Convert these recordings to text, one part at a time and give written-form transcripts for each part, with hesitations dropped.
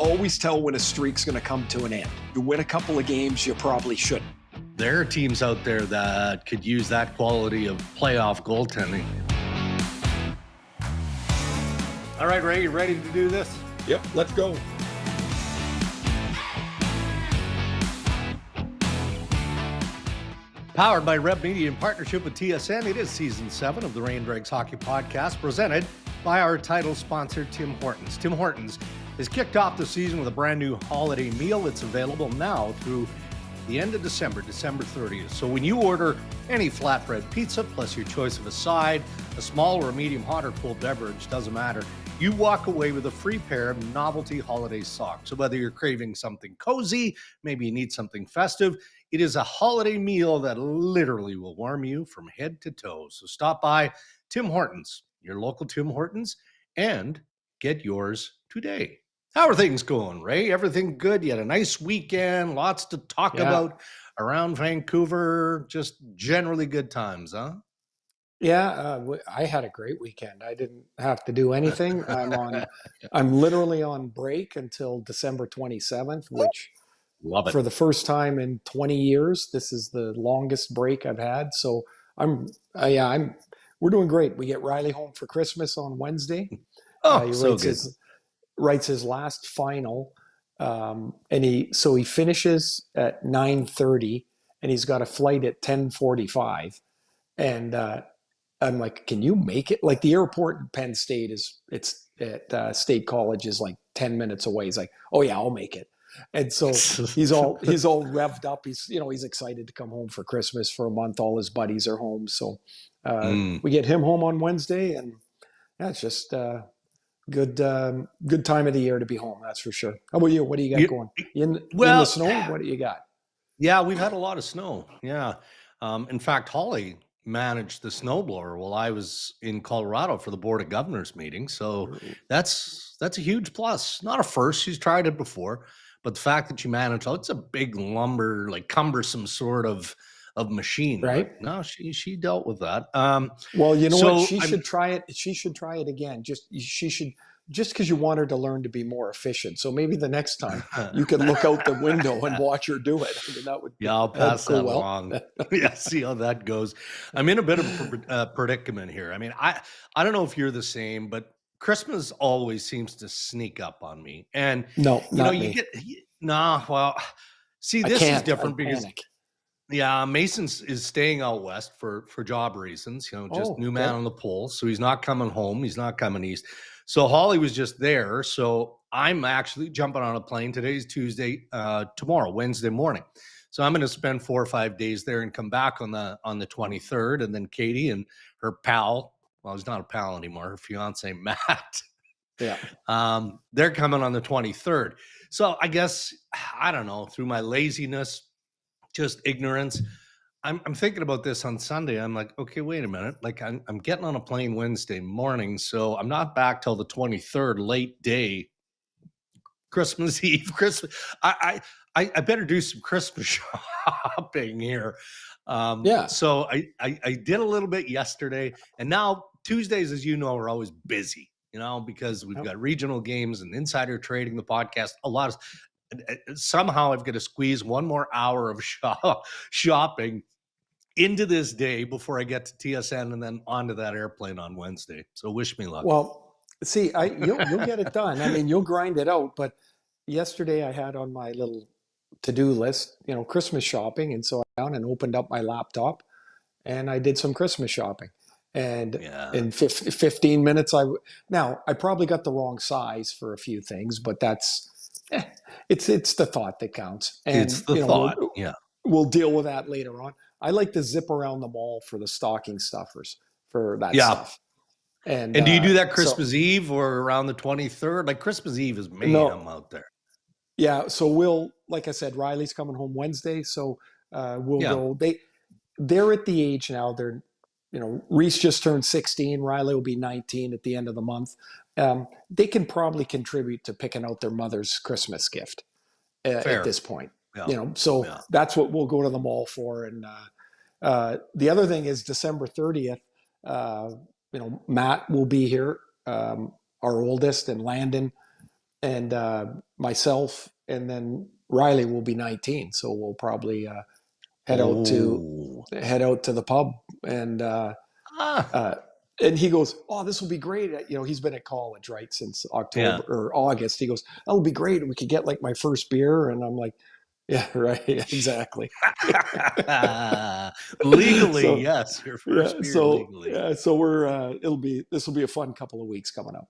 always tell when a streak's going to come to an end. You win a couple of games, you probably shouldn't. There are teams out there that could use that quality of playoff goaltending. All right, Ray, you ready to do this? Yep, let's go. Powered by Rev Media in partnership with TSN, it is Season 7 of the Ray and Dregs Hockey Podcast, presented by our title sponsor, Tim Hortons. Tim Hortons has kicked off the season with a brand new holiday meal. It's available now through the end of December 30th. So when you order any flatbread pizza, plus your choice of a side, a small or a medium hot or cold beverage, doesn't matter, you walk away with a free pair of novelty holiday socks. So whether you're craving something cozy, maybe you need something festive, it is a holiday meal that literally will warm you from head to toe. So stop by Tim Hortons, your local Tim Hortons, and get yours today. How are things going, Ray? Everything good? You had a nice weekend, lots to talk about around Vancouver, just generally good times, huh? Yeah, I had a great weekend. I didn't have to do anything. I'm literally on break until December 27th, which Love it. for the first time in 20 years, this is the longest break I've had. So we're doing great. We get Riley home for Christmas on Wednesday. Oh, He so good. writes his last final, and he finishes at 9:30, and he's got a flight at 10:45, and I'm like, can you make it? Like the airport in Penn State it's at State College is like 10 minutes away. He's like, oh yeah, I'll make it. And so he's all revved up. He's excited to come home for Christmas for a month. All his buddies are home. So we get him home on Wednesday, and it's just good time of the year to be home. That's for sure. How about you? What do you got going? In the snow? What do you got? Yeah, we've had a lot of snow. Yeah. In fact, Holly managed the snowblower while I was in Colorado for the Board of Governors meeting. So that's a huge plus. Not a first. She's tried it before, but the fact that she managed, it's a big lumber, like cumbersome sort of machine. Right. But no, she dealt with that. Well, you know what? She should try it. She should try it again. Just because you want her to learn to be more efficient. So maybe the next time you can look out the window and watch her do it. I mean, that would I'll pass that along. Yeah, see how that goes. I'm in a bit of a predicament here. I mean, I don't know if you're the same, but Christmas always seems to sneak up on me. And no, see, this is different because Mason is staying out west for job reasons. New man on the pole, so he's not coming home. He's not coming east. So Holly was just there. So I'm actually jumping on a plane. Today's Tuesday, tomorrow, Wednesday morning. So I'm going to spend 4 or 5 days there and come back on the 23rd. And then Katie and her pal, well, he's not a pal anymore, her fiance, Matt. Yeah. They're coming on the 23rd. So I guess, I don't know, through my laziness, just ignorance, I'm thinking about this on Sunday. I'm like, okay, wait a minute. Like I'm getting on a plane Wednesday morning, so I'm not back till the 23rd, late day, Christmas Eve. I better do some Christmas shopping here. So I did a little bit yesterday, and now Tuesdays, as you know, are always busy. Because we've got regional games and insider trading, the podcast, a lot of. Somehow I've got to squeeze one more hour of shopping into this day before I get to TSN and then onto that airplane on Wednesday. So wish me luck. Well, see, you'll get it done. I mean, you'll grind it out. But yesterday I had on my little to-do list, Christmas shopping. And so I went down and opened up my laptop and I did some Christmas shopping. And in 15 minutes, I probably got the wrong size for a few things, but it's the thought that counts. And it's the thought. We'll deal with that later on. I like to zip around the mall for the stocking stuffers for that stuff. And do you do that Christmas Eve or around the 23rd? Like Christmas Eve is mayhem out there. Yeah. So like I said, Riley's coming home Wednesday. So we'll go. They're at the age now. They're, Reese just turned 16. Riley will be 19 at the end of the month. They can probably contribute to picking out their mother's Christmas gift at this point. Yeah. That's what we'll go to the mall for. And the other thing is December 30th, Matt will be here, our oldest, and Landon. and myself, and then Riley will be 19. So we'll probably head out to the pub, and and he goes, "Oh, this will be great." You know, he's been at college, right, since October or August. He goes, "That'll be great. We could get like my first beer." And I'm like, "Yeah, right, exactly." Legally, So, yes, your first beer legally. So we're this will be a fun couple of weeks coming up.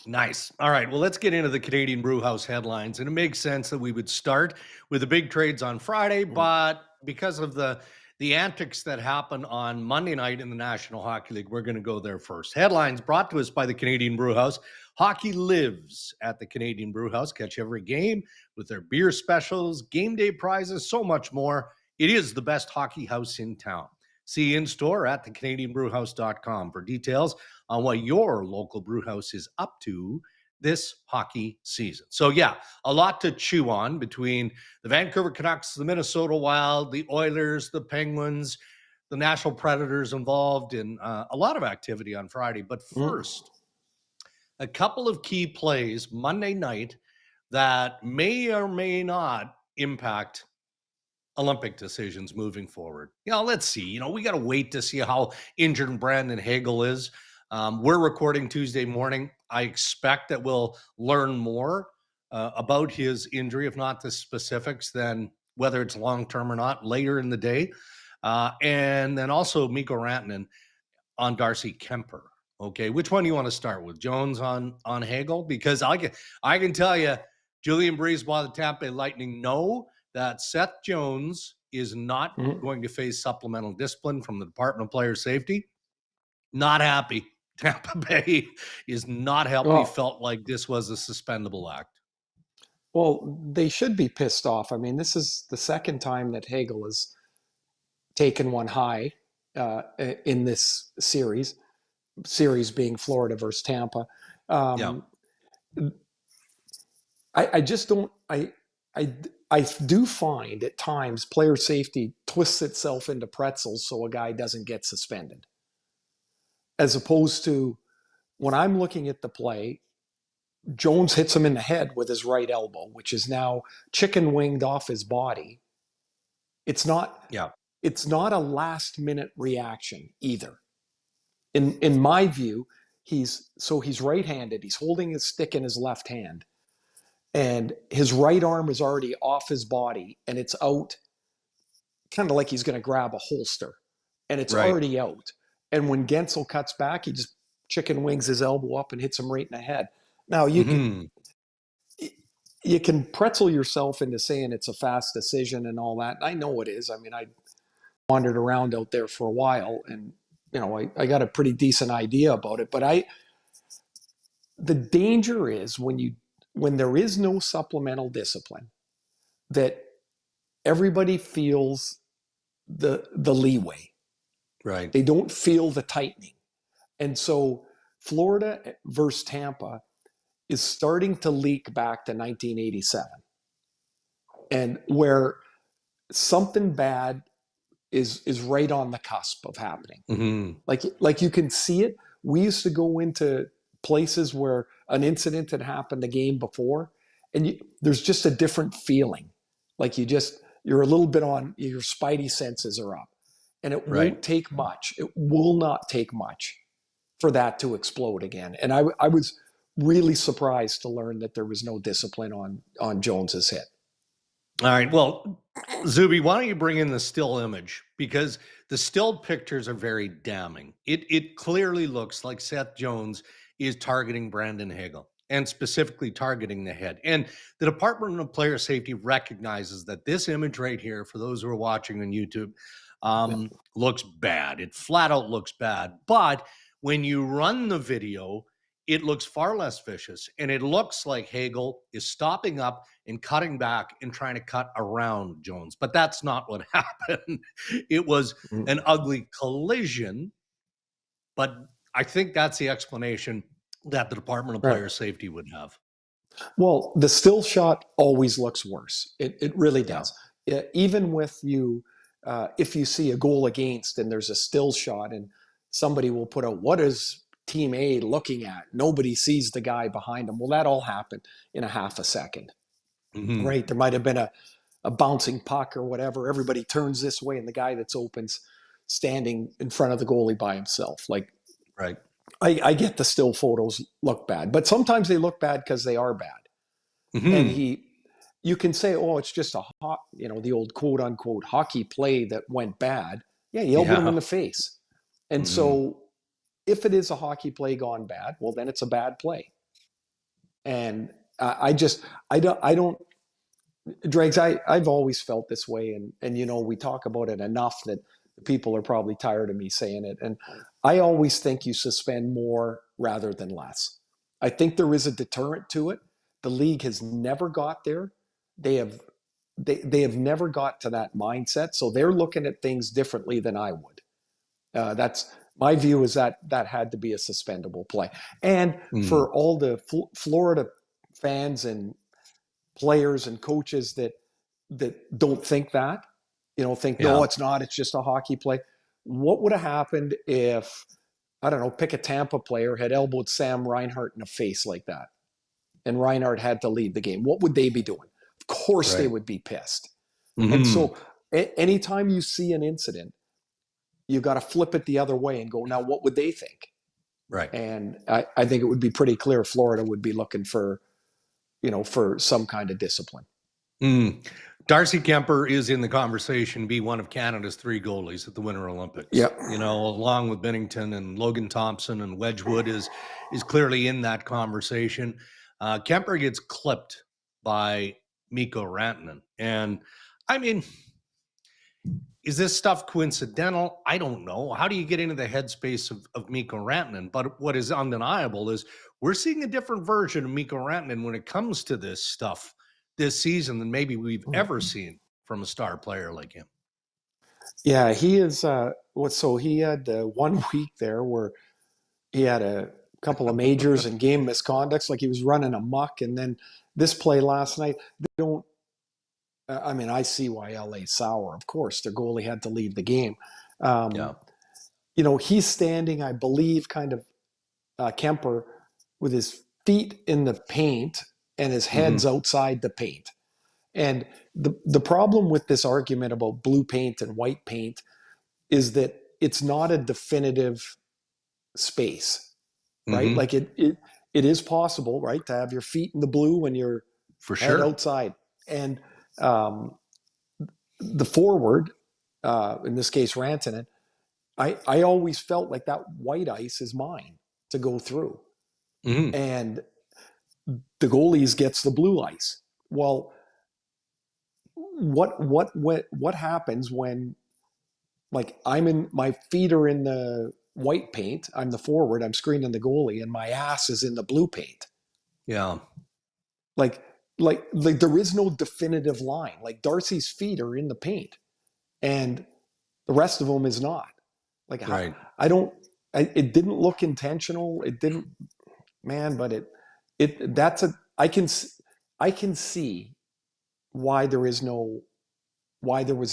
Nice. All right. Well, let's get into the Canadian Brewhouse headlines. And it makes sense that we would start with the big trades on Friday, but because of the antics that happened on Monday night in the National Hockey League, we're going to go there first. Headlines brought to us by the Canadian Brewhouse. Hockey lives at the Canadian Brewhouse. Catch every game with their beer specials, game day prizes, so much more. It is the best hockey house in town. See in-store at thecanadianbrewhouse.com for details on what your local brewhouse is up to this hockey season. So yeah, a lot to chew on between the Vancouver Canucks, the Minnesota Wild, the Oilers, the Penguins, the Nashville Predators involved in a lot of activity on Friday. But first, a couple of key plays Monday night that may or may not impact Olympic decisions moving forward. You know, let's see. You know, we got to wait to see how injured Brandon Hagel is. We're recording Tuesday morning. I expect that we'll learn more about his injury, if not the specifics, then whether it's long-term or not later in the day. And then also Mikko Rantanen on Darcy Kuemper. Okay, which one do you want to start with? Jones on Hagel? Because I can tell you, Julian Brisebois, the Tampa Bay Lightning, know that Seth Jones is not going to face supplemental discipline from the Department of Player Safety. Not happy. Tampa Bay is not happy. Well, Felt like this was a suspendable act. Well, they should be pissed off. I mean, this is the second time that Hagel has taken one high in this series being Florida versus Tampa. I just don't. I do find at times player safety twists itself into pretzels so a guy doesn't get suspended, as opposed to when I'm looking at the play, Jones hits him in the head with his right elbow, which is now chicken winged off his body. It's not. It's not a last minute reaction either. In my view, he's right-handed. He's holding his stick in his left hand, and his right arm is already off his body, and it's out, kind of like he's going to grab a holster, and it's already out. And when Gensel cuts back, he just chicken wings his elbow up and hits him right in the head. Now you can pretzel yourself into saying it's a fast decision and all that. And I know it is. I mean, I wandered around out there for a while, and I got a pretty decent idea about it. But the danger is when there is no supplemental discipline, that everybody feels the leeway. Right. They don't feel the tightening. And so Florida versus Tampa is starting to leak back to 1987, and where something bad is right on the cusp of happening. Like you can see it. We used to go into places where an incident had happened the game before, and there's just a different feeling. Like you're a little bit on, your spidey senses are up, and it won't take much. It will not take much for that to explode again. And I was really surprised to learn that there was no discipline on Jones's hit. All right. Well, Zuby, why don't you bring in the still image? Because the still pictures are very damning. It clearly looks like Seth Jones is targeting Brandon Hagel, and specifically targeting the head. And the Department of Player Safety recognizes that this image right here, for those who are watching on YouTube, looks bad. It flat out looks bad. But when you run the video, it looks far less vicious, and it looks like Hagel is stopping up and cutting back and trying to cut around Jones. But that's not what happened. It was an ugly collision, but I think that's the explanation that the Department of Player Safety would have. Well, the still shot always looks worse. It really does. Even with you, if you see a goal against and there's a still shot, and somebody will put out, what does team A looking at. Nobody sees the guy behind him. Well, that all happened in a half a second, right? There might have been a bouncing puck or whatever. Everybody turns this way, and the guy that's open's standing in front of the goalie by himself. Like, Right. I get the still photos look bad, but sometimes they look bad because they are bad. And you can say, oh, it's just the old quote unquote hockey play that went bad. Yeah, he elbowed him in the face. And so if it is a hockey play gone bad, well, then it's a bad play. And I don't, Dregs, I've always felt this way. And, we talk about it enough that people are probably tired of me saying it. And I always think you suspend more rather than less. I think there is a deterrent to it. The league has never got there. They have never got to that mindset. So they're looking at things differently than I would. That's my view, is that had to be a suspendable play. And for all the Florida fans and players and coaches that don't think that, no, it's not, it's just a hockey play. What would have happened if, I don't know, pick a Tampa player had elbowed Sam Reinhart in the face like that, and Reinhart had to leave the game? What would they be doing? Of course they would be pissed. And so anytime you see an incident, you got to flip it the other way and go, now what would they think? Right. And I think it would be pretty clear Florida would be looking for some kind of discipline. Darcy Kuemper is in the conversation to be one of Canada's 3 goalies at the Winter Olympics. Yeah. Along with Binnington and Logan Thompson, and Wedgwood is clearly in that conversation. Kuemper gets clipped by Mikko Rantanen. And I mean, is this stuff coincidental? I don't know. How do you get into the headspace of Mikko Rantanen? But what is undeniable is we're seeing a different version of Mikko Rantanen when it comes to this stuff this season than maybe we've ever seen from a star player like him. Yeah, he is. So he had 1 week there where he had a couple of majors and game misconducts, like he was running amok. And then this play last night, I see why LA's sour. Of course, their goalie had to leave the game. He's standing, I believe, kind of Kuemper with his feet in the paint and his head's outside the paint. And the problem with this argument about blue paint and white paint is that it's not a definitive space, right? Like it is possible, right, to have your feet in the blue when you're head outside. And the forward, in this case Rantanen, I always felt like that white ice is mine to go through. And the goalies gets the blue ice. Well, what happens when, like, my feet are in the white paint, I'm the forward, I'm screening the goalie, and my ass is in the blue paint? Yeah. Like there is no definitive line. Like, Darcy's feet are in the paint and the rest of them is not. Like, right. It didn't look intentional. It didn't, man, but I can see why there was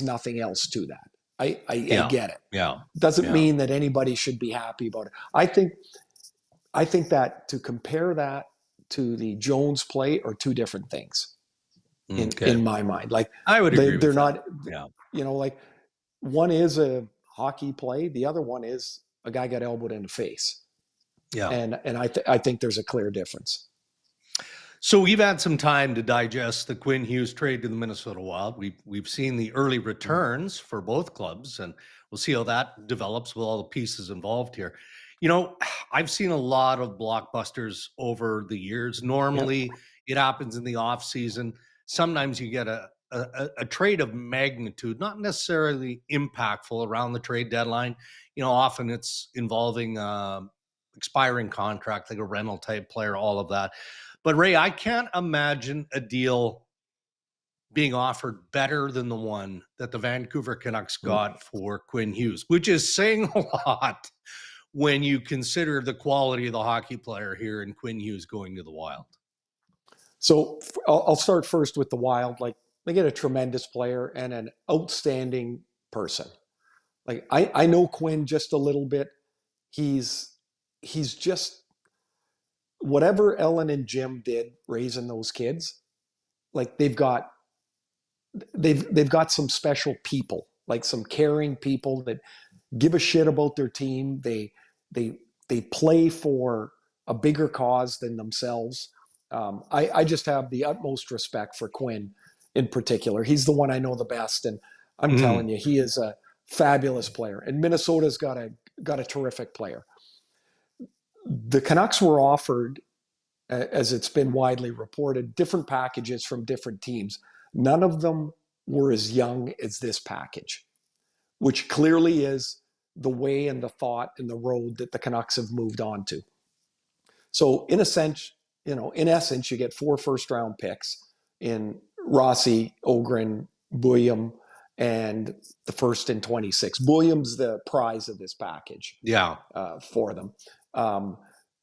nothing else to that. I get it. Yeah. Doesn't mean that anybody should be happy about it. I think that to compare that to the Jones play are two different things in my mind. Like, I would agree. They're not, like, one is a hockey play. The other one is a guy got elbowed in the face. Yeah. And I think there's a clear difference. So we've had some time to digest the Quinn Hughes trade to the Minnesota Wild. We've seen the early returns for both clubs, and we'll see how that develops with all the pieces involved here. I've seen a lot of blockbusters over the years. Normally, it happens in the off season. Sometimes you get a trade of magnitude, not necessarily impactful around the trade deadline. Often it's involving expiring contract, like a rental type player, all of that. But Ray, I can't imagine a deal being offered better than the one that the Vancouver Canucks got for Quinn Hughes, which is saying a lot when you consider the quality of the hockey player here in Quinn Hughes going to the Wild. So I'll start first with the Wild. Like, they get a tremendous player and an outstanding person. Like, I know Quinn just a little bit. He's he's just whatever Ellen and Jim did raising those kids. Like they've got some special people, like some caring people that give a shit about their team. They play for a bigger cause than themselves. I just have the utmost respect for Quinn in particular. He's the one I know the best, and I'm telling you, he is a fabulous player. And Minnesota's got a terrific player. The Canucks were offered, as it's been widely reported, different packages from different teams. None of them were as young as this package, which clearly is the way and the thought and the road that the Canucks have moved on to. So in a sense, in essence, you get 4 first-round picks in Rossi, Ogren, Buium, and the first in 26. Buium's the prize of this package. Yeah. For them.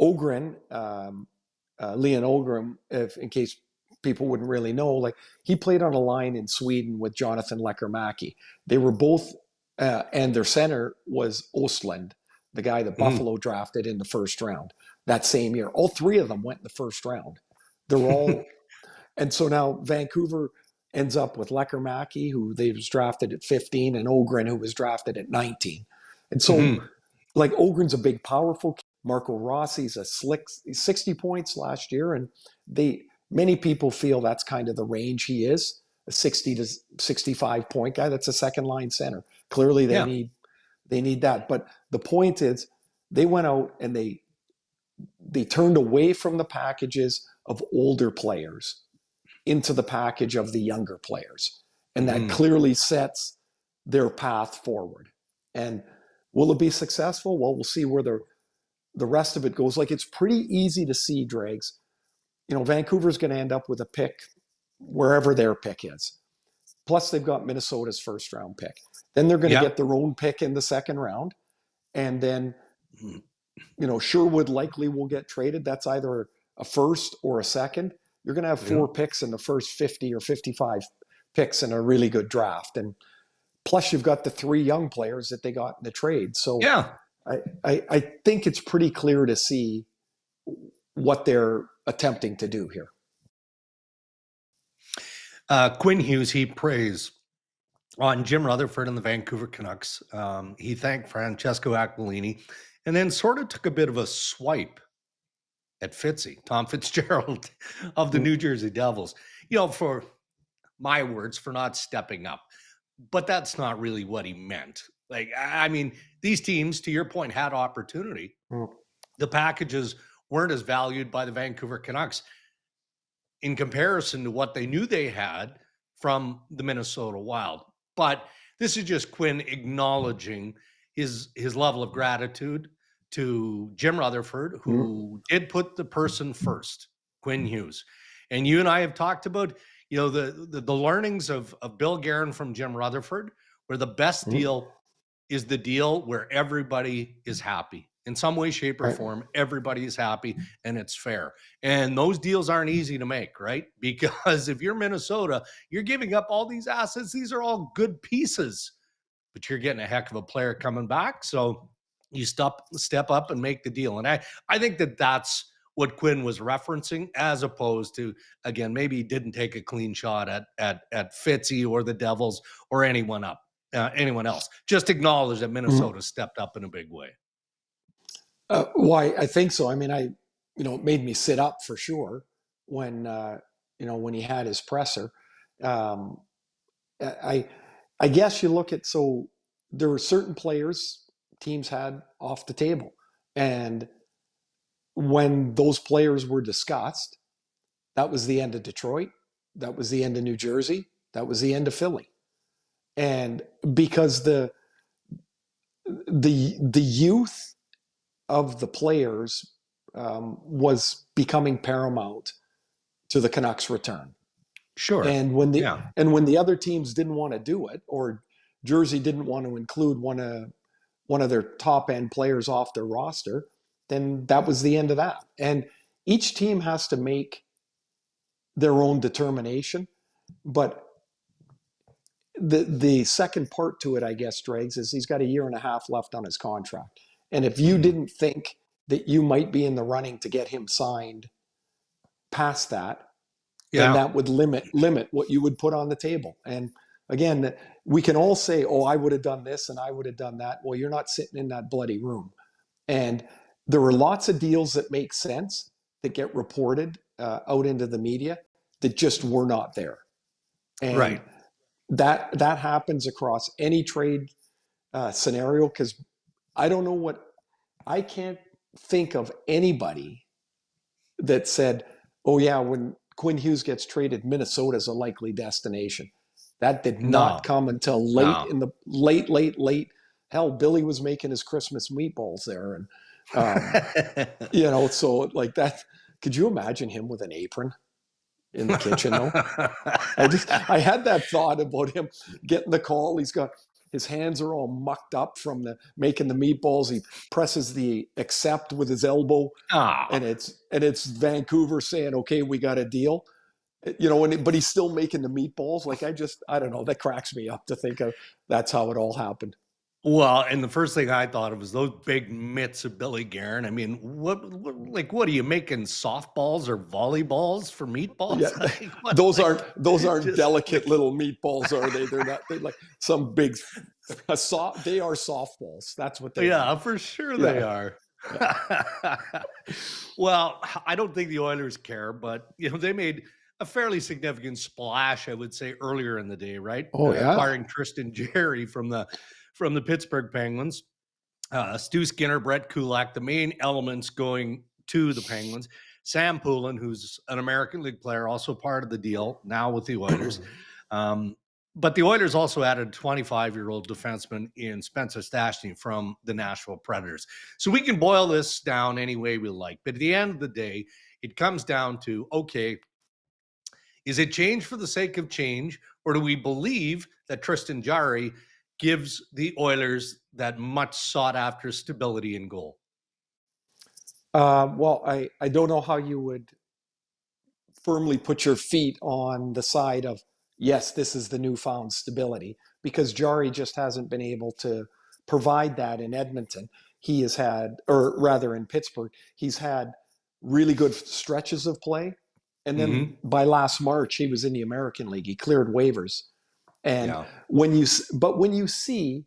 Ogren, Leon Ogren, in case people wouldn't really know, like he played on a line in Sweden with Jonathan Lekkerimäki. They were both, and their center was Östlund, the guy that Buffalo drafted in the first round that same year. All 3 of them went in the first round. They're all, and so now Vancouver ends up with Lekkerimäki, who they was drafted at 15, and Ogren, who was drafted at 19. And so, like Ogren's a big, powerful kid. Marco Rossi's a slick 60 points last year, and many people feel that's kind of the range he is, a 60 to 65 point guy. That's a second line center. Clearly they need that. But the point is they went out and they turned away from the packages of older players into the package of the younger players. And that clearly sets their path forward. And will it be successful? Well, we'll see where the rest of it goes. Like, it's pretty easy to see, Dregs. Vancouver's going to end up with a pick wherever their pick is. Plus, they've got Minnesota's first round pick. Then they're going to get their own pick in the second round. And then, Sherwood likely will get traded. That's either a first or a second. You're going to have 4 picks in the first 50 or 55 picks in a really good draft. And plus, you've got the 3 young players that they got in the trade. So I think it's pretty clear to see what they're attempting to do here. Quinn Hughes, he praised on Jim Rutherford and the Vancouver Canucks. He thanked Francesco Aquilini and then sort of took a bit of a swipe at Fitzy, Tom Fitzgerald of the New Jersey Devils, for my words, for not stepping up. But that's not really what he meant. Like, I mean, these teams, to your point, had opportunity. The packages weren't as valued by the Vancouver Canucks in comparison to what they knew they had from the Minnesota Wild. But this is just Quinn acknowledging his level of gratitude to Jim Rutherford, who did put the person first, Quinn Hughes. And you and I have talked about, the learnings of Bill Guerin from Jim Rutherford, where the best deal is the deal where everybody is happy. In some way, shape, or form, everybody is happy and it's fair. And those deals aren't easy to make, right? Because if you're Minnesota, you're giving up all these assets. These are all good pieces, but you're getting a heck of a player coming back. So you step up and make the deal. And I think that's what Quinn was referencing, as opposed to, again, maybe he didn't take a clean shot at Fitzy or the Devils or anyone else. Just acknowledge that Minnesota stepped up in a big way. Why? I think so. I mean, it made me sit up for sure when he had his presser. I guess you look at, so there were certain players teams had off the table, and when those players were discussed, that was the end of Detroit, that was the end of New Jersey, that was the end of Philly, and because the youth of the players was becoming paramount to the Canucks' return. Sure. And when the other teams didn't want to do it, or Jersey didn't want to include one of their top end players off their roster, then that was the end of that. And each team has to make their own determination. But the second part to it, I guess, Dregs, is he's got a year and a half left on his contract. And if you didn't think that you might be in the running to get him signed past that, Yeah. then that would limit what you would put on the table. And again, we can all say, oh, I would have done this and I would have done that. Well, you're not sitting in that bloody room. And there are lots of deals that make sense that get reported out into the media that just were not there. And Right. that happens across any trade scenario, because I can't think of anybody that said, oh yeah, when Quinn Hughes gets traded, Minnesota's a likely destination. That did not come until late in the late. Hell, Billy was making his Christmas meatballs there. And, so like that, could you imagine him with an apron in the kitchen though? I had that thought about him getting the call. His hands are all mucked up from making the meatballs. He presses the accept with his elbow, and it's Vancouver saying, "Okay, we got a deal." But he's still making the meatballs. Like I don't know. That cracks me up to think of. That's how it all happened. Well, and the first thing I thought of was those big mitts of Billy Guerin. I mean, what are you making, softballs or volleyballs for meatballs? Yeah, those aren't delicate little meatballs, are they? They're not. They're like some big they are softballs. That's what they are. Yeah, for sure they are. Yeah. Well, I don't think the Oilers care, but they made a fairly significant splash, I would say, earlier in the day, right? Oh yeah, acquiring Tristan Jarry from the Pittsburgh Penguins. Stu Skinner, Brett Kulak, the main elements going to the Penguins. Sam Poulin, who's an American League player, also part of the deal now with the Oilers. But the Oilers also added a 25-year-old defenseman in Spencer Stastny from the Nashville Predators. So we can boil this down any way we like. But at the end of the day, it comes down to, okay, is it change for the sake of change, or do we believe that Tristan Jarry gives the Oilers that much sought-after stability in goal? Well, I don't know how you would firmly put your feet on the side of, yes, this is the newfound stability, because Jarry just hasn't been able to provide that in Edmonton. He has had, or rather in Pittsburgh, he's had really good stretches of play. And then by last March, he was in the American League. He cleared waivers. And when you see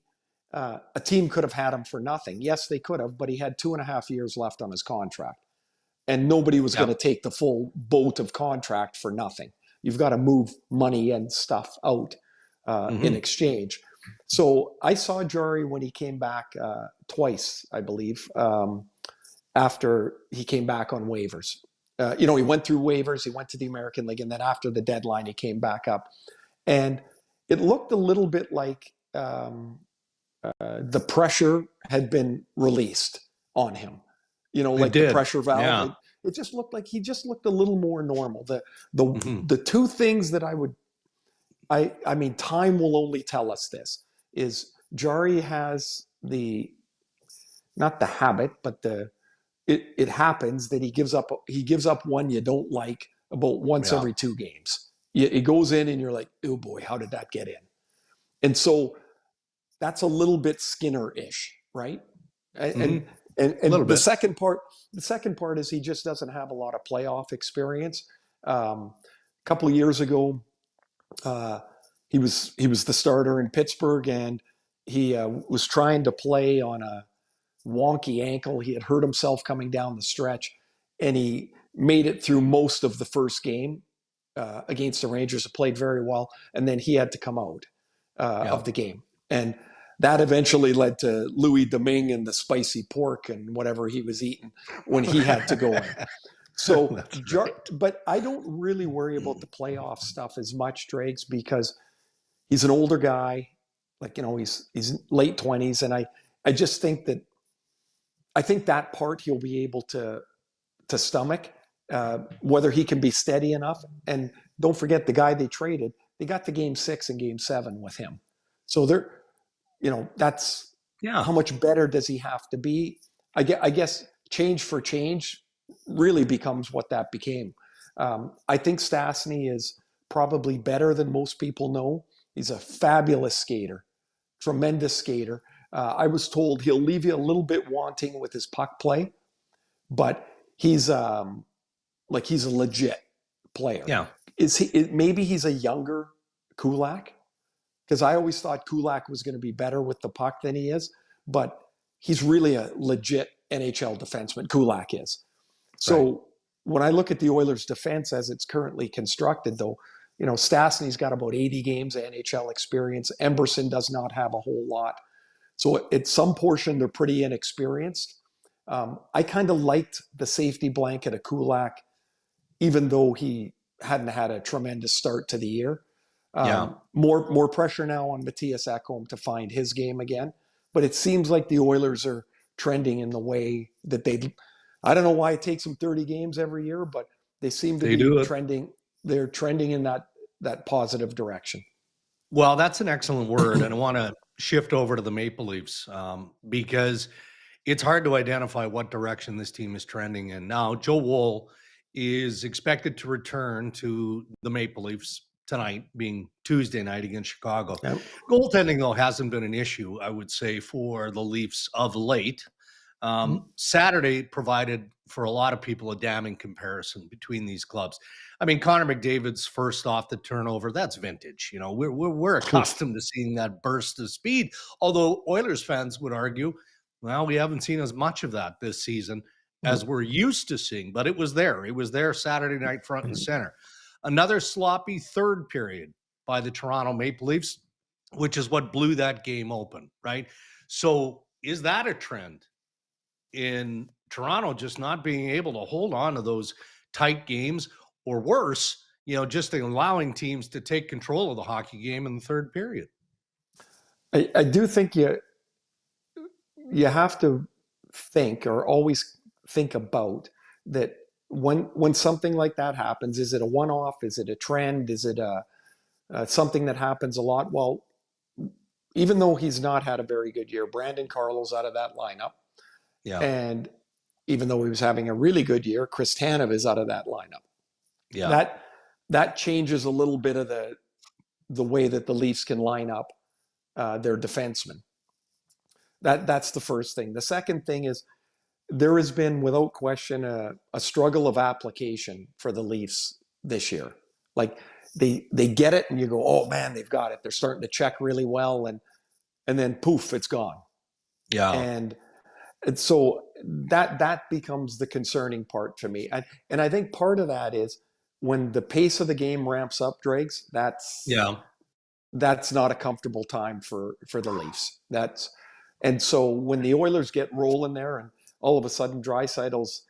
a team could have had him for nothing. Yes, they could have, but he had 2.5 years left on his contract. And nobody was going to take the full boat of contract for nothing. You've got to move money and stuff out in exchange. So I saw Jarry when he came back twice, I believe, after he came back on waivers. He went through waivers, he went to the American League, and then after the deadline, he came back up. And it looked a little bit like the pressure had been released on him. The pressure valve. Yeah. It just looked like he just looked a little more normal. The two things that I mean, time will only tell us this, is Jarry has not the habit, but it happens that he gives up one you don't like about once every 2 games. It goes in and you're like, oh boy, how did that get in? And so that's a little bit Skinner-ish, right? And the second part is he just doesn't have a lot of playoff experience. A couple of years ago, he was the starter in Pittsburgh, and he was trying to play on a wonky ankle. He had hurt himself coming down the stretch, and he made it through most of the first game against the Rangers. It played very well, and then he had to come out of the game. And that eventually led to Louis Domingue and the spicy pork and whatever he was eating when he had to go in. So, but I don't really worry about the playoff stuff as much, Dregs, because he's an older guy. He's late 20s, and I just think that part he'll be able to stomach, whether he can be steady enough. And don't forget the guy they traded, they got to game 6 and game 7 with him. So that's how much better does he have to be? I guess change for change really becomes what that became. I think Stastny is probably better than most people know. He's a fabulous skater, tremendous skater. I was told he'll leave you a little bit wanting with his puck play, but he's he's a legit player. Yeah. Maybe he's a younger Kulak? Because I always thought Kulak was going to be better with the puck than he is, but he's really a legit NHL defenseman. Kulak is. So when I look at the Oilers' defense as it's currently constructed, though, Stastny's got about 80 games of NHL experience. Emberson does not have a whole lot. So at some portion, they're pretty inexperienced. I kind of liked the safety blanket of Kulak, even though he hadn't had a tremendous start to the year. More pressure now on Matthias Ekholm to find his game again. But it seems like the Oilers are trending in the way that I don't know why it takes them 30 games every year, but they seem to be trending. They're trending in that positive direction. Well, that's an excellent word. And I want to shift over to the Maple Leafs because it's hard to identify what direction this team is trending in. Now, Joe Woll is expected to return to the Maple Leafs tonight, being Tuesday night against Chicago. Yep. Goaltending, though, hasn't been an issue, I would say, for the Leafs of late. Saturday provided for a lot of people a damning comparison between these clubs. I mean, Connor McDavid's first off the turnover, that's vintage. We're accustomed to seeing that burst of speed, although Oilers fans would argue, well, we haven't seen as much of that this season as we're used to seeing, but it was there. It was there Saturday night front and center. Another sloppy third period by the Toronto Maple Leafs, which is what blew that game open, right? So is that a trend in Toronto just not being able to hold on to those tight games, or worse, just allowing teams to take control of the hockey game in the third period? I do think you have to think, or always think about that when something like that happens. Is it a one-off? Is it a trend? Is it something that happens a lot? Well, even though he's not had a very good year, Brandon Carlo's out of that lineup. Yeah. And even though he was having a really good year, Chris Tanev is out of that lineup. Yeah. That changes a little bit of the way that the Leafs can line up their defensemen. That's the first thing. The second thing is there has been, without question, a struggle of application for the Leafs this year. Like they get it and you go, oh man, they've got it. They're starting to check really well, and then poof, it's gone. Yeah. And so that becomes the concerning part for me. And I think part of that is when the pace of the game ramps up, Dregs, that's not a comfortable time for the Leafs. And so when the Oilers get rolling there and all of a sudden Draisaitl's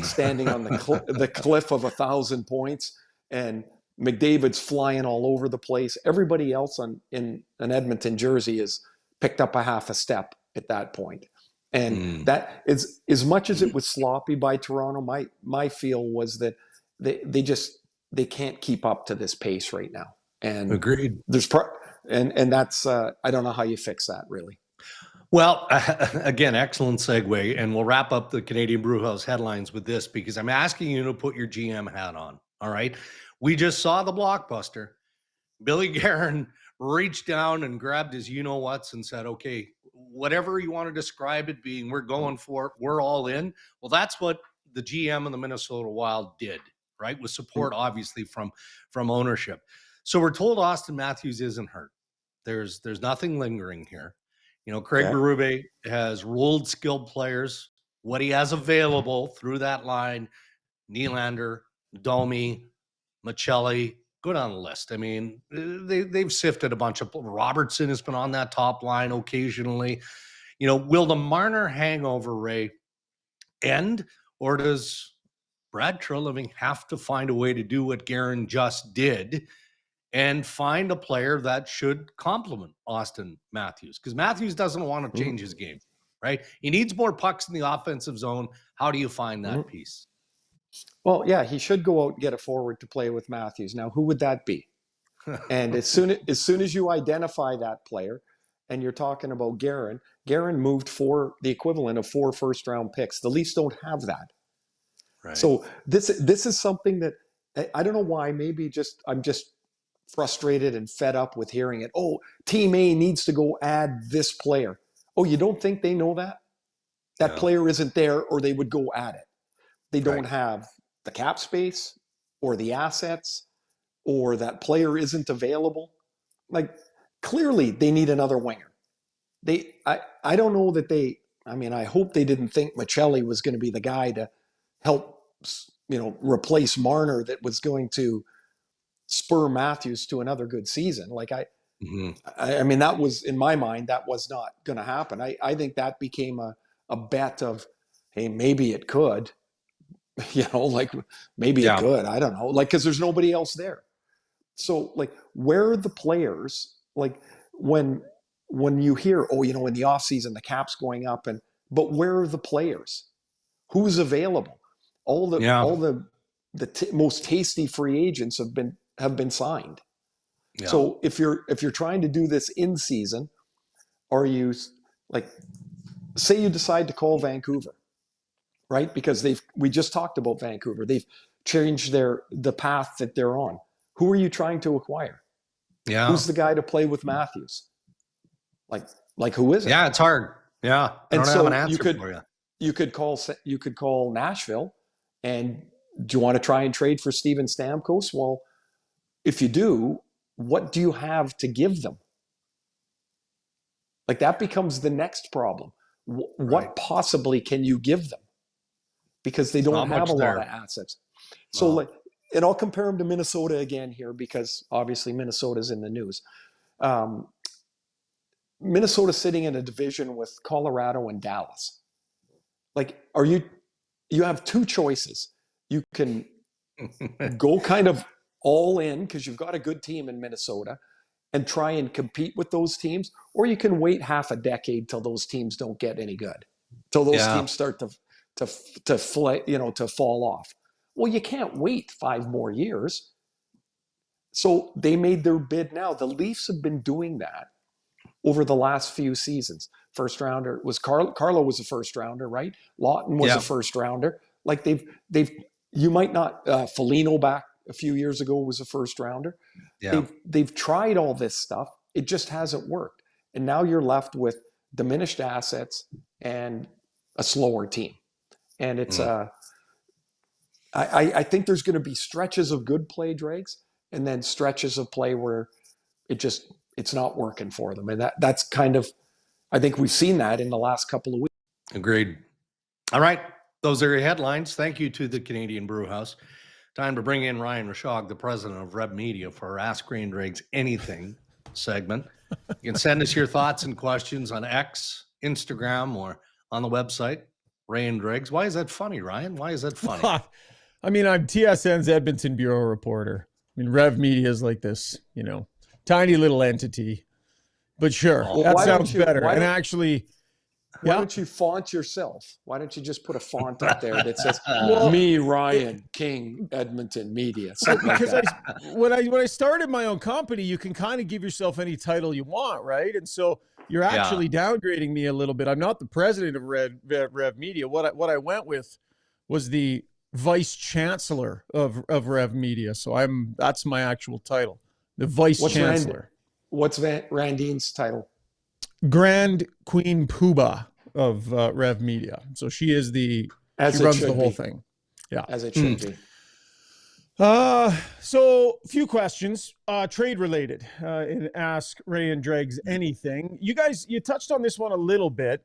standing on the cliff of 1,000 points and McDavid's flying all over the place, everybody else in an Edmonton jersey has picked up a half a step at that point. And that is, as much as it was sloppy by Toronto, my feel was that they can't keep up to this pace right now. And agreed. And that's I don't know how you fix that, really. Well, again, excellent segue, and we'll wrap up the Canadian Brewhouse headlines with this because I'm asking you to put your GM hat on. All right, we just saw the blockbuster. Billy Guerin reached down and grabbed his you-know-whats and said, okay, whatever you want to describe it being, we're going for it. We're all in. Well, that's what the GM of the Minnesota Wild did, right? With support, obviously, from ownership. So we're told Austin Matthews isn't hurt. There's nothing lingering here. Craig Berube has ruled skilled players, what he has available through that line, Nylander, Domi, Michelli, go down the list. I mean, they've sifted a bunch of. Robertson has been on that top line occasionally. Will the Marner hangover, Ray, end, or does Brad Treliving have to find a way to do what Guerin just did and find a player that should complement Austin Matthews? Because Matthews doesn't want to change his game, right? He needs more pucks in the offensive zone. How do you find that piece? Well, yeah, he should go out and get a forward to play with Matthews. Now, who would that be? And as soon as you identify that player, and you're talking about Guerin moved for the equivalent of 4 first-round picks. The Leafs don't have that. Right. So this is something that I don't know why. Maybe I'm just frustrated and fed up with hearing it. Oh, Team A needs to go add this player. Oh, you don't think they know that? That player isn't there, or they would go at it. they don't have the cap space or the assets, or that player isn't available. Like, clearly they need another winger. I don't know that I hope they didn't think Michelli was going to be the guy to help, replace Marner, that was going to spur Matthews to another good season. Like, I mean, that was, in my mind, that was not going to happen. I think that became a bet of, hey, maybe it could, like maybe it could. I don't know, like, because there's nobody else there. So, like, where are the players? Like, when you hear, in the offseason, the cap's going up, but where are the players? Who's available? All the most tasty free agents have been signed. Yeah. So if you're trying to do this in season, are you, like, say you decide to call Vancouver, right? Because we just talked about Vancouver. They've changed the path that they're on. Who are you trying to acquire? Yeah. Who's the guy to play with Matthews? Like who is it? Yeah, it's hard. Yeah. I don't have an answer for you. You could call Nashville, and do you want to try and trade for Steven Stamkos? Well, if you do, what do you have to give them? Like, that becomes the next problem. What possibly can you give them? Because they don't have a lot of assets. So, and I'll compare them to Minnesota again here, because obviously Minnesota's in the news. Minnesota's sitting in a division with Colorado and Dallas. Like, you have two choices. You can go kind of all in because you've got a good team in Minnesota and try and compete with those teams, or you can wait half a decade till those teams don't get any good, till those teams start to fall off. Well, you can't wait 5 more years. So they made their bid now. The Leafs have been doing that over the last few seasons. First rounder was Carlo was a first rounder, right? Lawton was a first rounder. Like, you might not, Foligno back a few years ago was a first rounder. Yeah. They've tried all this stuff. It just hasn't worked. And now you're left with diminished assets and a slower team. And it's I think there's going to be stretches of good play, Dregs, and then stretches of play where it's not working for them. And that's kind of, I think we've seen that in the last couple of weeks. Agreed. All right. Those are your headlines. Thank you to the Canadian Brew House. Time to bring in Ryan Rishaug, the president of Rev Media, for our Ask Ray and Dregs Anything segment. You can send us your thoughts and questions on X, Instagram, or on the website, Ray and Dregs. Why is that funny, Ryan? Why is that funny? I mean, I'm TSN's Edmonton bureau reporter. I mean, Rev Media is like this, tiny little entity. But sure, that sounds better. And actually, why don't you font yourself? Why don't you just put a font up there that says me, Ryan King, Edmonton Media? Because when I started my own company, you can kind of give yourself any title you want, right? And so you're actually downgrading me a little bit. I'm not the president of Rev Media. What I went with was the vice chancellor of Rev Media. So that's my actual title, the vice chancellor. What's Randine's title? Grand Queen Poobah of Rev Media. So she is she runs the whole thing. Yeah. As it should be. So a few questions, trade related, in Ask Ray and Dregs Anything. You guys, you touched on this one a little bit,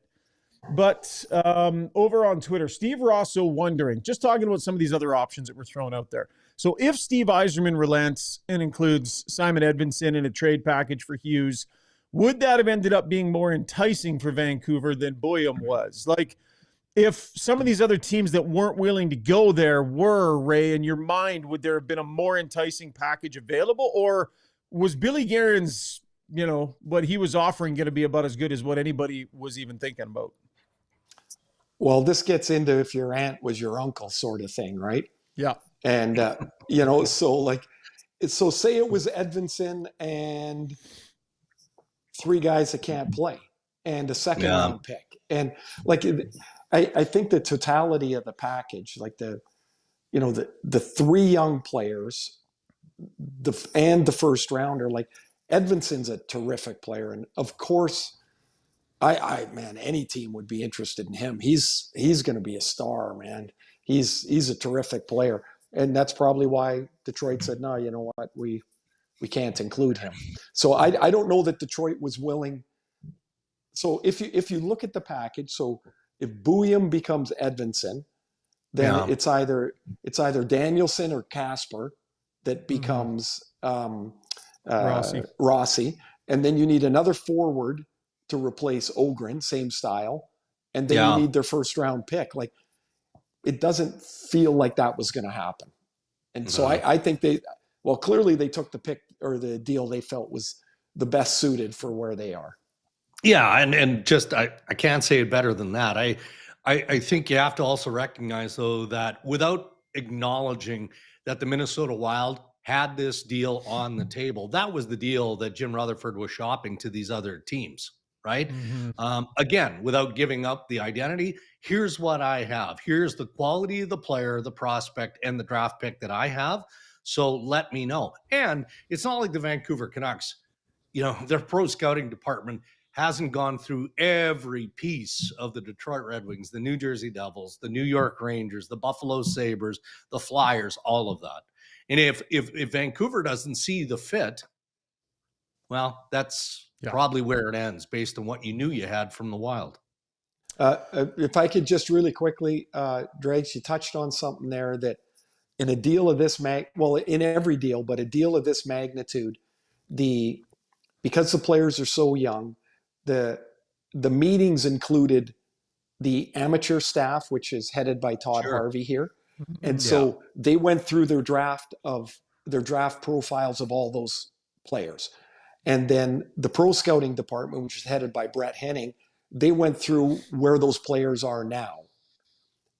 but over on Twitter, Steve Rosso wondering, just talking about some of these other options that were thrown out there. So if Steve Yzerman relents and includes Simon Edvinsson in a trade package for Hughes, would that have ended up being more enticing for Vancouver than Boyum was? Like, if some of these other teams that weren't willing to go there were, Ray, in your mind, would there have been a more enticing package available? Or was Billy Guerin's, what he was offering going to be about as good as what anybody was even thinking about? Well, this gets into if your aunt was your uncle sort of thing, right? Yeah. And, so say it was Edvinsson and 3 guys that can't play and a second round pick. And I think the totality of the package, like the 3 young players, and the first rounder, like Edvinson's a terrific player. And of course, man, any team would be interested in him. He's going to be a star, man. he's a terrific player. And that's probably why Detroit said, no, you know what, we can't include him. So I don't know that Detroit was willing. So if you look at the package, so if Bouillon becomes Edvinsson, then it's either Danielson or Casper that becomes Rossi. And then you need another forward to replace Ogren, same style. And then you need their first round pick. Like, it doesn't feel like that was going to happen. And so I think clearly they took the pick or the deal they felt was the best suited for where they are. Yeah. And just, I can't say it better than that. I think you have to also recognize, though, that without acknowledging that the Minnesota Wild had this deal on the table, that was the deal that Jim Rutherford was shopping to these other teams, right? Again, without giving up the identity, here's what I have. Here's the quality of the player, the prospect, and the draft pick that I have. So let me know. And it's not like the Vancouver Canucks, their pro scouting department hasn't gone through every piece of the Detroit Red Wings, the New Jersey Devils, the New York Rangers, the Buffalo Sabres, the Flyers, all of that. And if Vancouver doesn't see the fit, well, that's probably where it ends based on what you knew you had from the Wild. If I could just really quickly, Dregs, you touched on something there that in a deal of this in every deal, but a deal of this magnitude, because the players are so young, the meetings included the amateur staff, which is headed by Todd Harvey here. And so they went through their draft profiles of all those players. And then the pro scouting department, which is headed by Brett Henning, they went through where those players are now.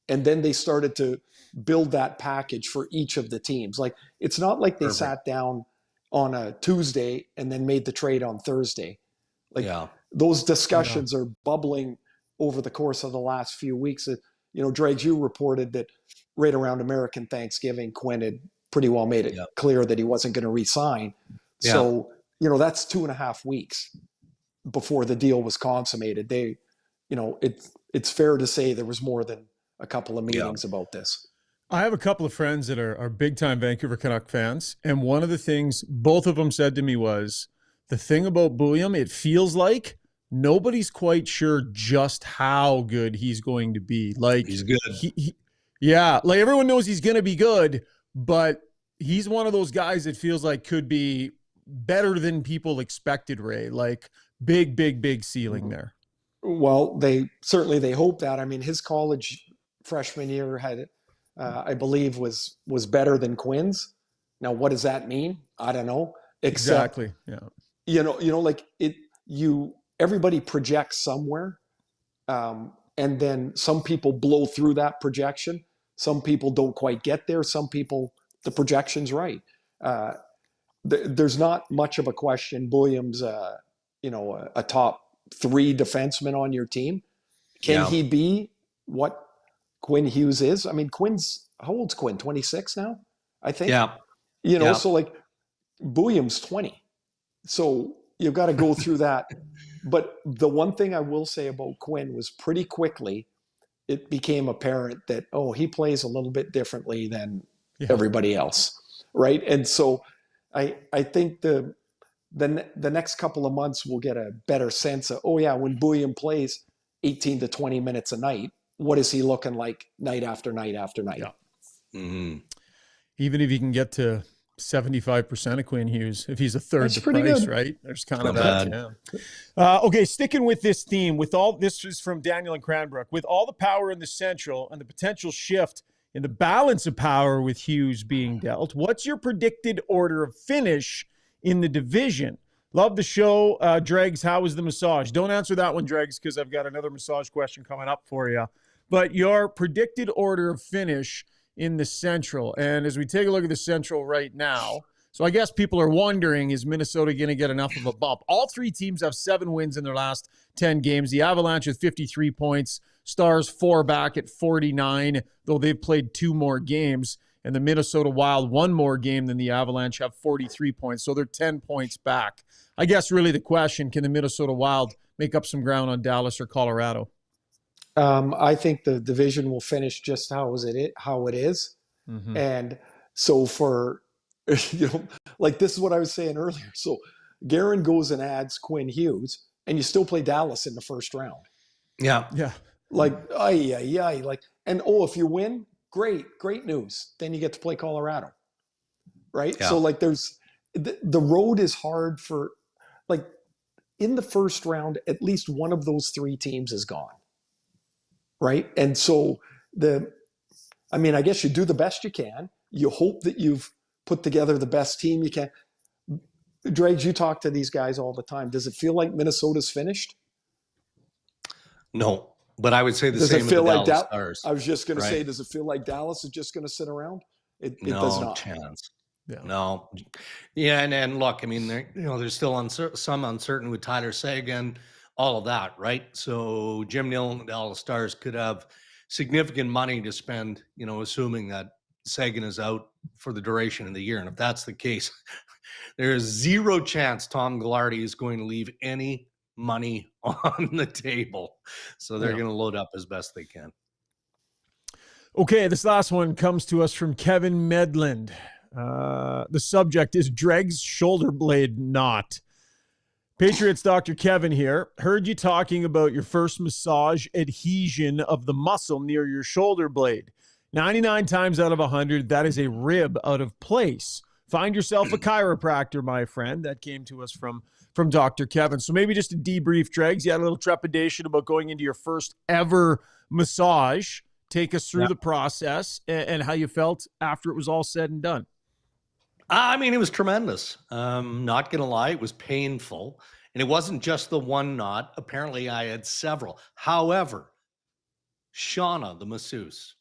And then they started to build that package for each of the teams. Like, it's not like they sat down on a Tuesday and then made the trade on Thursday. Like, those discussions are bubbling over the course of the last few weeks. Dregs, you reported that right around American Thanksgiving, Quinn had pretty well made it clear that he wasn't going to re-sign. Yeah. So, that's 2.5 weeks before the deal was consummated. It's fair to say there was more than a couple of meetings about this. I have a couple of friends that are big-time Vancouver Canuck fans, and one of the things both of them said to me was, the thing about Bouillon, it feels like nobody's quite sure just how good he's going to be. Like, he's good. Like, everyone knows he's going to be good, but he's one of those guys that feels like could be better than people expected, Ray. Like, big ceiling there. Well, they hope that. I mean, his college freshman year had, I believe, was better than Quinn's. Now, what does that mean? I don't know. Exactly. Yeah. Like everybody projects somewhere. And then some people blow through that projection. Some people don't quite get there. Some people, the projection's right. There's not much of a question. Bouillon's, a top 3 defenseman on your team. Can he be what Quinn Hughes is? I mean, how old's Quinn? 26 now, I think. Yeah. So like Bouillon's 20. So you've got to go through that. But the one thing I will say about Quinn was pretty quickly, it became apparent that, he plays a little bit differently than everybody else. Right. And so I think the next couple of months we'll get a better sense of, when Bouillon plays 18 to 20 minutes a night, what is he looking like night after night after night? Yeah. Mm-hmm. Even if he can get to 75% of Quinn Hughes, if he's a third the price, good. Right? There's kind of that. Yeah. Okay, sticking with this theme, this is from Daniel and Cranbrook. With all the power in the Central and the potential shift in the balance of power with Hughes being dealt, what's your predicted order of finish in the division? Love the show. Dregs, how was the massage? Don't answer that one, Dregs, because I've got another massage question coming up for you. But your predicted order of finish in the Central. And as we take a look at the Central right now, so I guess people are wondering, is Minnesota going to get enough of a bump? All 3 teams have 7 wins in their last 10 games. The Avalanche with 53 points, Stars 4 back at 49, though they've played 2 more games. And the Minnesota Wild 1 more game than the Avalanche, have 43 points. So they're 10 points back. I guess really the question, can the Minnesota Wild make up some ground on Dallas or Colorado? I think the division will finish just how it is. Mm-hmm. And so like this is what I was saying earlier. So Guerin goes and adds Quinn Hughes, and you still play Dallas in the first round. Yeah. Yeah. Like, like, and if you win, great news. Then you get to play Colorado, right? Yeah. So like, there's the road is hard for, like, in the first round, at least one of those three teams is gone, right? And so I guess you do the best you can. You hope that you've put together the best team you can. Dregs, you talk to these guys all the time. Does it feel like Minnesota's finished? No, but I would say the Does same it with feel the like Dallas Stars. I was just going right? to say, does it feel like Dallas is just going to sit around? It No does not. chance. Yeah. No. Yeah, and look, I mean, there's still some uncertain with Tyler Seguin, all of that, right? So Jim Nill and the Dallas Stars could have significant money to spend, assuming that Seguin is out for the duration of the year. And if that's the case, there is zero chance Tom Gaglardi is going to leave any money on the table. So they're going to load up as best they can. Okay, this last one comes to us from Kevin Medland. The subject is Dregs shoulder blade knot. Patriots Dr. Kevin here. Heard you talking about your first massage adhesion of the muscle near your shoulder blade. 99 times out of 100, that is a rib out of place. Find yourself a chiropractor, my friend. That came to us from Dr. Kevin. So maybe just a debrief, Dregs. You had a little trepidation about going into your first ever massage. Take us through the process and how you felt after it was all said and done. I mean, it was tremendous. Not going to lie, it was painful. And it wasn't just the one knot. Apparently, I had several. However, Shauna, the masseuse,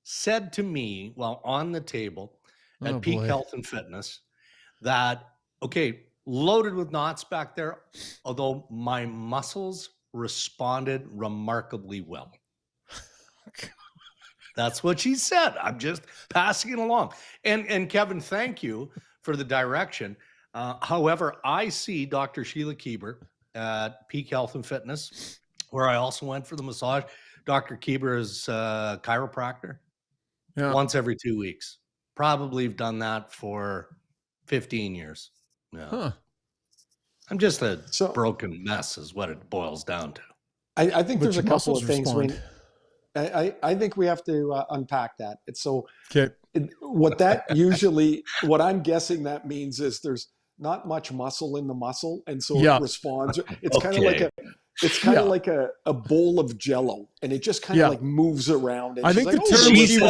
said to me while on the table at Peak Health and Fitness that, okay, loaded with knots back there, although my muscles responded remarkably well. That's what she said. I'm just passing it along. And Kevin, thank you for the direction. However, I see Dr. Sheila Keeber at Peak Health and Fitness, where I also went for the massage. Dr. Keeber is a chiropractor once every 2 weeks. Probably have done that for 15 years. Yeah. Huh. I'm just a broken mess is what it boils down to. I think there's a couple of things. Respond. I think we have to unpack that. It's so okay. What I'm guessing that means is there's not much muscle in the muscle, and so it responds. It's kind of like a bowl of Jello, and it just kind of like moves around. And I think the term she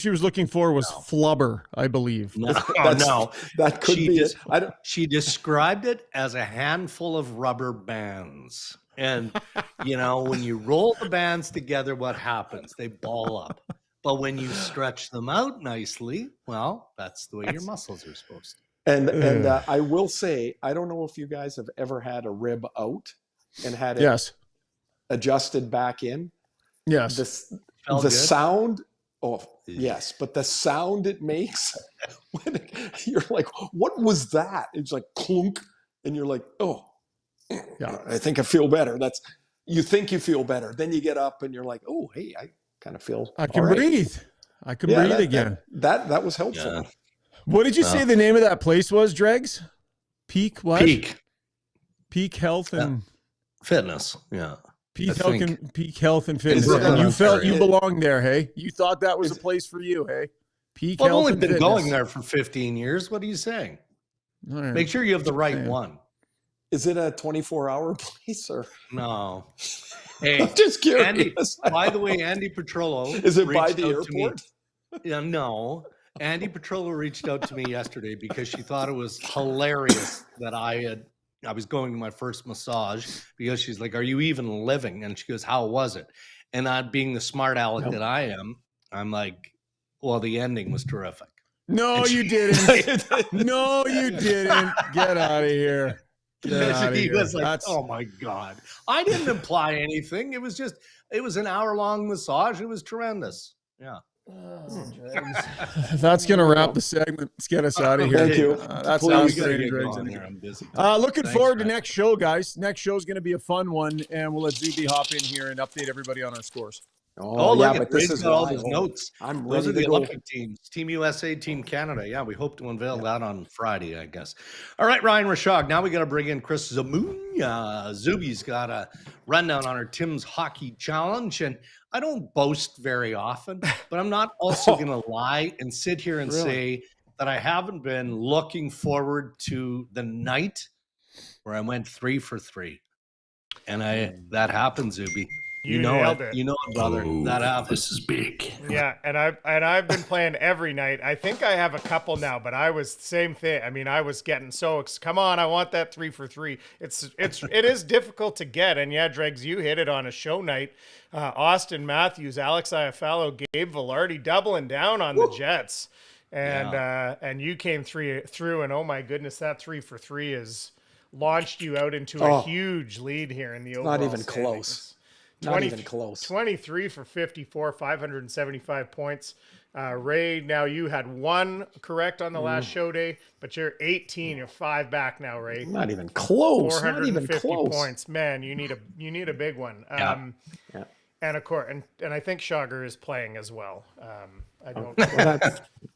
was looking for was flubber, I believe. No, that could be it. She described it as a handful of rubber bands. And, when you roll the bands together, what happens? They ball up. But when you stretch them out nicely, well, that's the way your muscles are supposed to. And I will say, I don't know if you guys have ever had a rib out and had it adjusted back in. Yes. The sound, yes, but the sound it makes, when you're like, what was that? It's like clunk, and you're like, yeah, I think I feel better. You think you feel better. Then you get up and you're like, oh, hey, I kind of feel I can breathe. I can breathe again. That was helpful. Yeah. What did you say the name of that place was, Dregs? Peak what? Peak Health and Fitness. Yeah. Peak Health and Fitness. And you felt you belonged there, hey? You thought that was a place for you, hey? Peak Health and Fitness. I've only been going there for 15 years. What are you saying? All right. Make sure you have the right one. Is it a 24-hour place or no? Hey, I'm just curious. By the way, Andy Petrollo is it by the airport? No. Andy Petrollo reached out to me yesterday because she thought it was hilarious that I was going to my first massage because she's like, "Are you even living?" And she goes, "How was it?" And I, being the smart aleck that I am, I'm like, "Well, the ending was terrific." No, you didn't. No, you didn't. Get out of here. He was like, "Oh my God." I didn't imply anything. It was an hour-long massage. It was tremendous. Yeah. That's going to wrap the segment. Let's get us out of here. Thank you. That's Please. Ask We gotta Ray and get Dregs. going here. I'm busy. Looking Thanks, forward to man. next show, guys. Next show is going to be a fun one, and we'll let Zuby hop in here and update everybody on our scores. Oh, yeah, look, but this is got all why. his notes. I'm Those ready are the to go. Olympic teams, Team USA, Team Canada. Yeah, we hope to unveil that on Friday, I guess. All right, Ryan Rashog. Now we got to bring in Chris Zamunya. Zuby's got a rundown on our Tim's Hockey Challenge, and I don't boast very often, but I'm not also going to lie and sit here and say that I haven't been looking forward to the night where I went 3 for 3. And that happened, Zuby. You nailed it. You know it, brother. That happened. This is big. Yeah, and I've been playing every night. I think I have a couple now, but I was same thing. I mean, I was getting come on, I want that 3 for 3. It is difficult to get, and yeah, Dregs, you hit it on a show night. Austin Matthews, Alex Iafallo, Gabe Velarde doubling down on the Jets, and you came through, and oh my goodness, that 3 for 3 has launched you out into a huge lead here in the overall. Not even standings. close. Not even close. 23 for 54, 575 points. Ray, now you had 1 correct on the last show day, but you're 18. You're 5 back now, Ray. Not even close. Not even 450 close. points. Man, you need a big one. Yeah. And of course, and I think Shager is playing as well. I don't.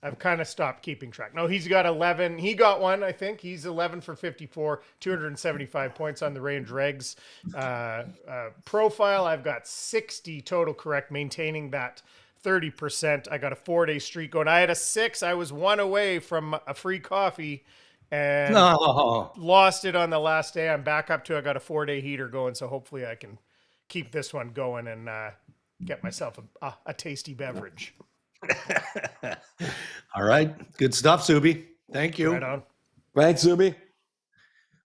I've kind of stopped keeping track. No, he's got 11. He got 1, I think. He's 11 for 54, 275 points on the Ray and Dregs profile. I've got 60 total correct, maintaining that 30%. I got a 4-day streak going. I had a 6. I was 1 away from a free coffee and lost it on the last day. I'm back up to, I got a 4-day heater going. So hopefully I can keep this one going and get myself a tasty beverage. All right. Good stuff, Zuby. Thank you. Right on. Thanks, Zuby.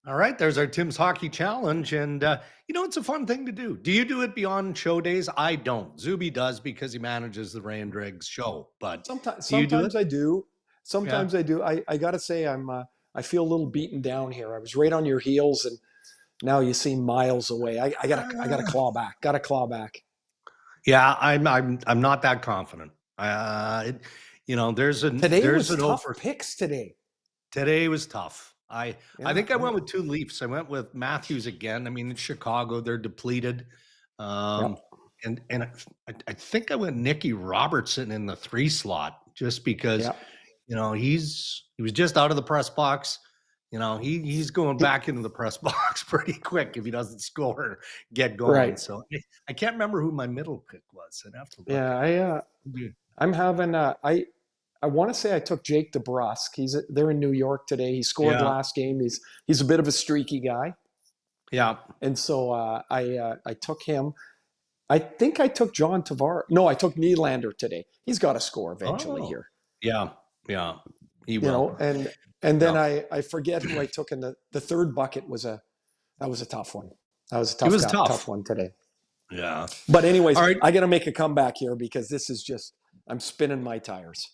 All right. There's our Tim's Hockey Challenge. And, it's a fun thing to do. Do you do it beyond show days? I don't. Zuby does because he manages the Ray and Dregs show. But Sometimes do I do. Sometimes I do. I got to say, I feel a little beaten down here. I was right on your heels, and now you seem miles away. I gotta claw back. Got to claw back. Yeah, I'm not that confident. There's an tough picks today. Today was tough. I think I went with 2 Leafs. I went with Matthews again. I mean, in Chicago, they're depleted. And I think I went Nicky Robertson in the 3 slot just because he was just out of the press box. He's going back into the press box pretty quick if he doesn't score or get going. Right. So I can't remember who my middle pick was. I'd have to look. Yeah, I'm having I want to say I took Jake DeBrusk. They're in New York today. He scored last game. He's a bit of a streaky guy. Yeah. And so I took him. I think I took John Tavares. No, I took Nylander today. He's got to score eventually here. Yeah. He will. And then I forget who I took in the third bucket was a tough one. That was a tough one today. Yeah. But anyways, all right. I got to make a comeback here because this is just I'm spinning my tires.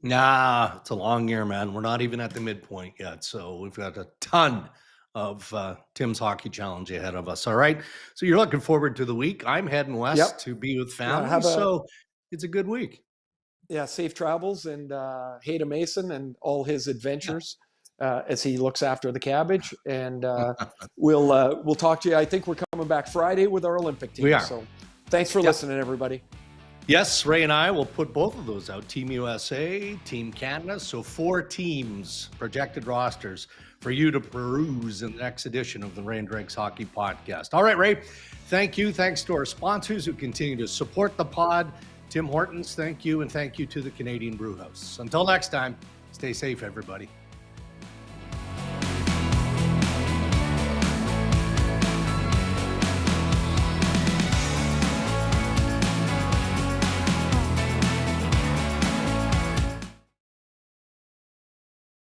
Nah, it's a long year, man. We're not even at the midpoint yet. So we've got a ton of Tim's Hockey Challenge ahead of us. All right. So you're looking forward to the week. I'm heading west to be with family. So it's a good week. Yeah, safe travels and Hayda Mason and all his adventures as he looks after the cabbage. And we'll talk to you. I think we're coming back Friday with our Olympic team. We are. So thanks for listening, everybody. Yes, Ray and I will put both of those out. Team USA, Team Canada. So 4 teams, projected rosters for you to peruse in the next edition of the Ray and Dregs Hockey Podcast. All right, Ray, thank you. Thanks to our sponsors who continue to support the pod. Tim Hortons, thank you. And thank you to the Canadian Brewhouse. Until next time, stay safe, everybody.